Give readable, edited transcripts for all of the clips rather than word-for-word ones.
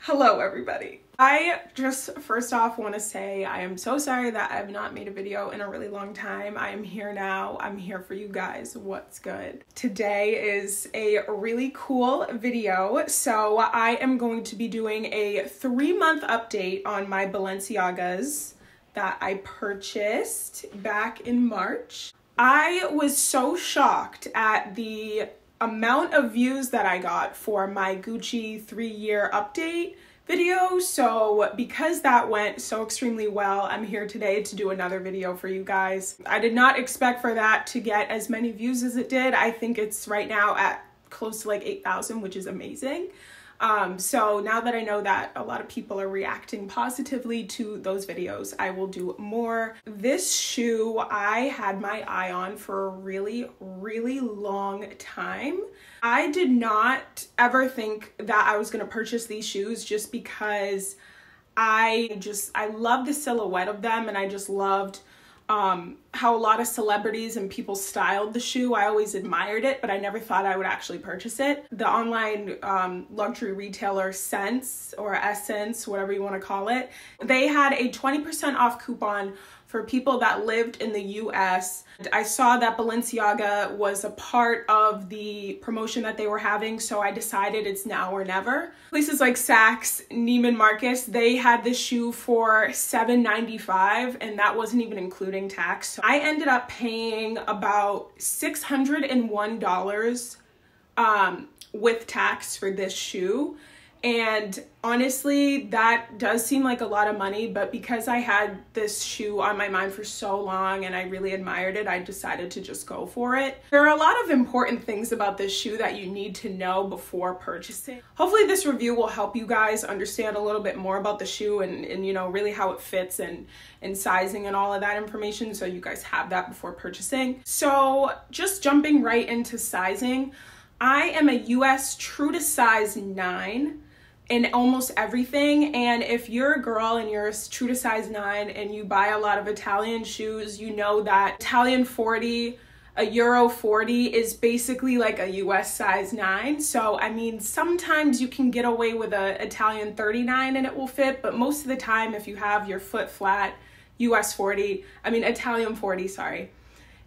Hello everybody. I just first off want to say I am so sorry that I have not made a video in a really long time. I am here now. I'm here for you guys. What's good? Today is a really cool video. So I am going to be doing a 3-month update on my Balenciagas that I purchased back in March. I was so shocked at the amount of views that I got for my Gucci 3-year update video. So because that went so extremely well, I'm here today to do another video for you guys. I did not expect for that to get as many views as it did. I think it's right now at close to like 8,000, which is amazing. So now that I know that a lot of people are reacting positively to those videos, I will do more. This shoe I had my eye on for a really long time. I did not ever think that I was going to purchase these shoes just because I love the silhouette of them, and I just loved how a lot of celebrities and people styled the shoe. I always admired it, but I never thought I would actually purchase it. The online luxury retailer Sense, or Essence, whatever you want to call it, they had a 20% off coupon for people that lived in the US. I saw that Balenciaga was a part of the promotion that they were having, so I decided it's now or never. Places like Saks, Neiman Marcus, they had this shoe for $7.95, and that wasn't even including tax. So I ended up paying about $601 with tax for this shoe. And honestly, that does seem like a lot of money, but because I had this shoe on my mind for so long and I really admired it, I decided to just go for it. There are a lot of important things about this shoe that you need to know before purchasing. Hopefully this review will help you guys understand a little bit more about the shoe and you know, really how it fits and sizing and all of that information, so you guys have that before purchasing. So just jumping right into sizing, I am a US true to size 9 in almost everything, and if you're a girl and you're true to size 9 and you buy a lot of Italian shoes, you know that Italian 40, a Euro 40 is basically like a US size 9. So I mean, sometimes you can get away with a Italian 39 and it will fit, but most of the time if you have your foot flat, Italian 40, sorry,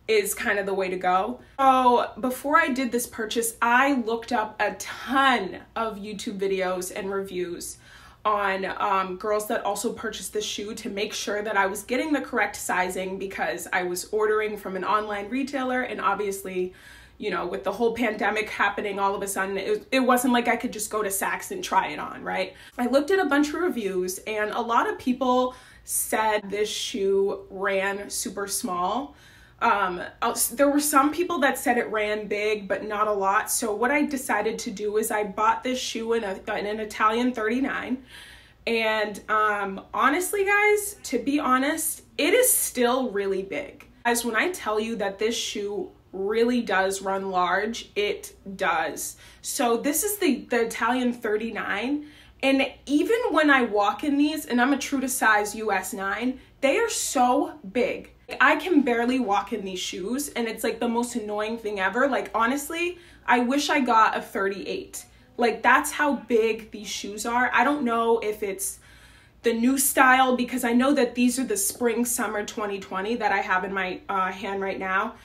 is kind of the way to go. So before I did this purchase, I looked up a ton of YouTube videos and reviews on girls that also purchased this shoe to make sure that I was getting the correct sizing, because I was ordering from an online retailer, and obviously, you know, with the whole pandemic happening all of a sudden, it wasn't like I could just go to Saks and try it on, right? I looked at a bunch of reviews, and a lot of people said this shoe ran super small. There were some people that said it ran big, but not a lot. So what I decided to do is I bought this shoe in an Italian 39. And honestly, guys, to be honest, it is still really big. Guys, when I tell you that this shoe really does run large, it does. So this is the Italian 39. And even when I walk in these, and I'm a true to size US 9, they are so big. I can barely walk in these shoes, and it's like the most annoying thing ever. Like, honestly, I wish I got a 38. Like, that's how big these shoes are. I don't know if it's the new style, because I know that these are the spring summer 2020 that I have in my hand right now,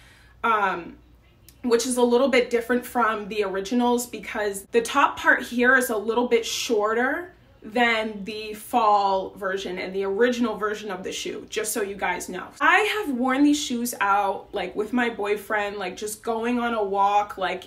which is a little bit different from the originals, because the top part here is a little bit shorter than the fall version and the original version of the shoe, just so you guys know. I have worn these shoes out, like with my boyfriend, like just going on a walk, like,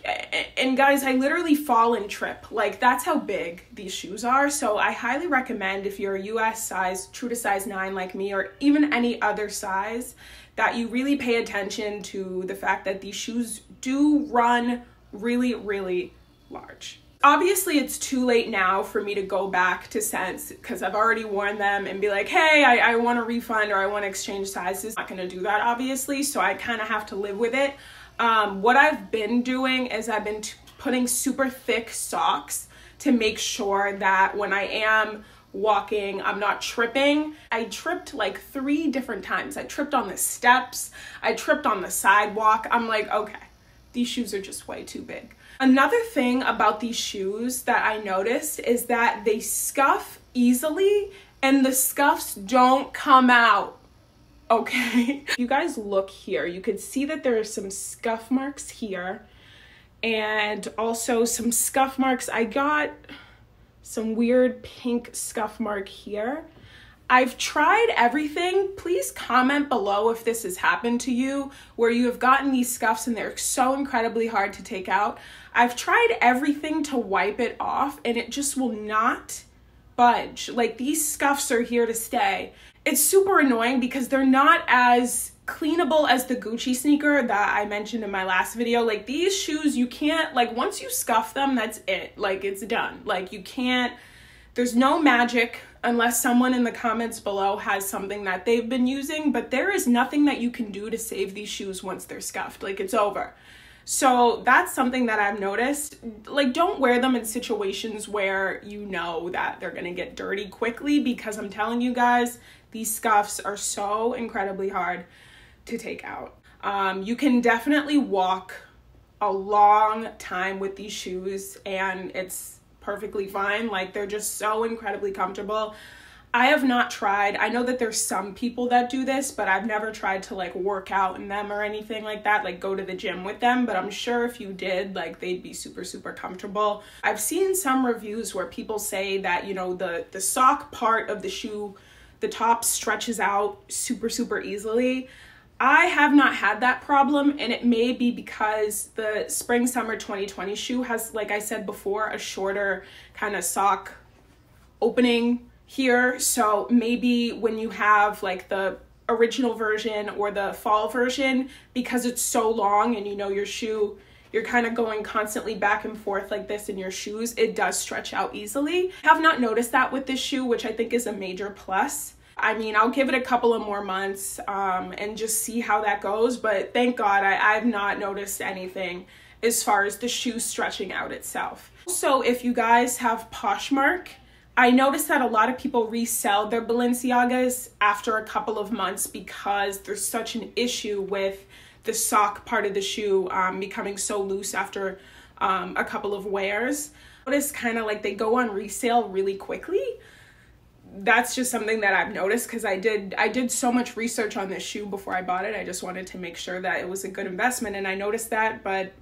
and guys, I literally fall and trip. Like, that's how big these shoes are. So I highly recommend, if you're a US size, true to size 9 like me, or even any other size, that you really pay attention to the fact that these shoes do run really large. Obviously, it's too late now for me to go back to Sense, because I've already worn them and be like, hey, I want a refund, or I want to exchange sizes. I'm not going to do that, obviously, so I kind of have to live with it. What I've been doing is I've been putting super thick socks to make sure that when I am walking, I'm not tripping. I tripped like 3 different times. I tripped on the steps. I tripped on the sidewalk. I'm like, okay, these shoes are just way too big. Another thing about these shoes that I noticed is that they scuff easily and the scuffs don't come out, okay? You guys look here, you can see that there are some scuff marks here and also some scuff marks. I got some weird pink scuff mark here. I've tried everything. Please comment below if this has happened to you, where you have gotten these scuffs and they're so incredibly hard to take out. I've tried everything to wipe it off and it just will not budge. Like, these scuffs are here to stay. It's super annoying because they're not as cleanable as the Gucci sneaker that I mentioned in my last video. Like, these shoes, you can't, like, once you scuff them, that's it. Like, it's done. Like, you can't, there's no magic unless someone in the comments below has something that they've been using, but there is nothing that you can do to save these shoes once they're scuffed. Like, it's over. So that's something that I've noticed. Like, don't wear them in situations where you know that they're gonna get dirty quickly, because I'm telling you guys, these scuffs are so incredibly hard to take out. You can definitely walk a long time with these shoes and it's perfectly fine. Like, they're just so incredibly comfortable. I have not tried, I know that there's some people that do this, but I've never tried to like work out in them or anything like that, like go to the gym with them, but I'm sure if you did, like, they'd be super, super comfortable. I've seen some reviews where people say that, you know, the sock part of the shoe, the top stretches out super, super easily. I have not had that problem, and it may be because the spring summer 2020 shoe has, like I said before, a shorter kind of sock opening here. So maybe when you have like the original version or the fall version, because it's so long and you know your shoe, you're kind of going constantly back and forth like this in your shoes, it does stretch out easily. I have not noticed that with this shoe, which I think is a major plus. I mean, I'll give it a couple of more months and just see how that goes. But thank God I've not noticed anything as far as the shoe stretching out itself. So if you guys have Poshmark, I noticed that a lot of people resell their Balenciagas after a couple of months because there's such an issue with the sock part of the shoe becoming so loose after a couple of wears. I noticed kind of like they go on resale really quickly. That's just something that I've noticed because I did so much research on this shoe before I bought it. I just wanted to make sure that it was a good investment, and I noticed that. But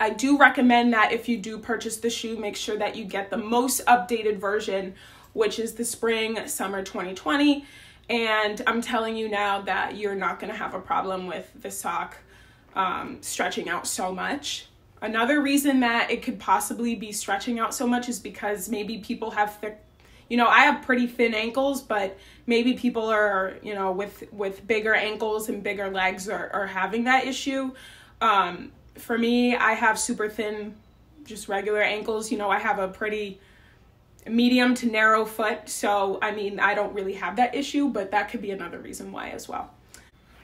I do recommend that if you do purchase the shoe, make sure that you get the most updated version, which is the spring summer 2020. And I'm telling you now that you're not going to have a problem with the sock stretching out so much. Another reason that it could possibly be stretching out so much is because maybe people have thick, you know, I have pretty thin ankles, but maybe people are, you know, with bigger ankles and bigger legs are having that issue. For me, I have super thin, just regular ankles. You know, I have a pretty medium to narrow foot. So, I mean, I don't really have that issue, but that could be another reason why as well.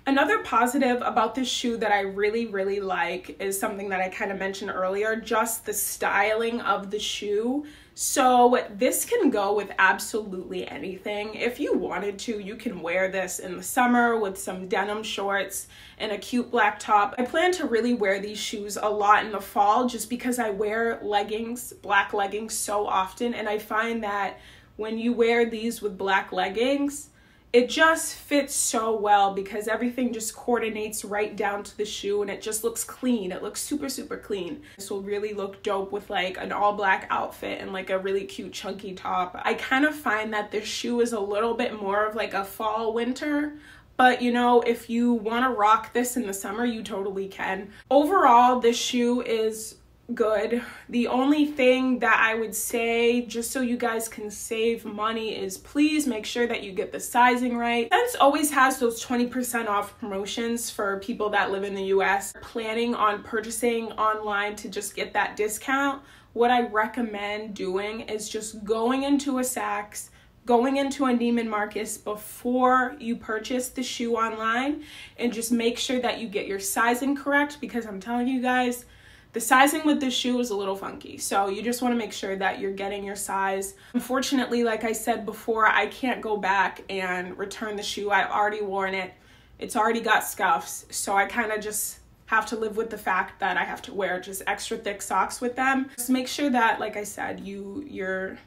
Another positive about this shoe that I really, really like is something that I kind of mentioned earlier, just the styling of the shoe. So this can go with absolutely anything. If you wanted to, you can wear this in the summer with some denim shorts and a cute black top. I plan to really wear these shoes a lot in the fall just because I wear leggings, black leggings so often, and I find that when you wear these with black leggings, it just fits so well because everything just coordinates right down to the shoe and it just looks clean. It looks super, super clean. This will really look dope with like an all black outfit and like a really cute chunky top. I kind of find that this shoe is a little bit more of like a fall winter, but you know, if you want to rock this in the summer, you totally can. Overall, this shoe is good. The only thing that I would say, just so you guys can save money, is please make sure that you get the sizing right. Sense always has those 20% off promotions for people that live in the US. Planning on purchasing online to just get that discount, what I recommend doing is just going into a Saks, going into a Neiman Marcus before you purchase the shoe online, and just make sure that you get your sizing correct, because I'm telling you guys, the sizing with this shoe is a little funky, so you just want to make sure that you're getting your size. Unfortunately, like I said before, I can't go back and return the shoe. I've already worn it. It's already got scuffs, so I kind of just have to live with the fact that I have to wear just extra thick socks with them. Just make sure that, like I said, you're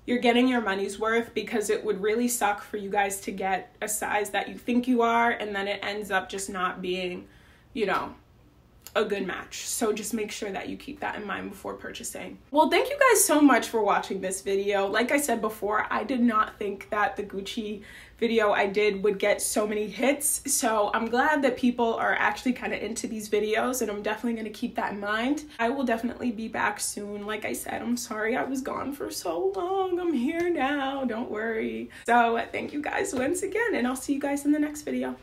getting your money's worth, because it would really suck for you guys to get a size that you think you are and then it ends up just not being, you know, a good match. So just make sure that you keep that in mind before purchasing. Well, thank you guys so much for watching this video. Like I said before, I did not think that the Gucci video I did would get so many hits. So I'm glad that people are actually kind of into these videos, and I'm definitely going to keep that in mind. I will definitely be back soon. Like I said, I'm sorry I was gone for so long. I'm here now, don't worry. So thank you guys once again, and I'll see you guys in the next video.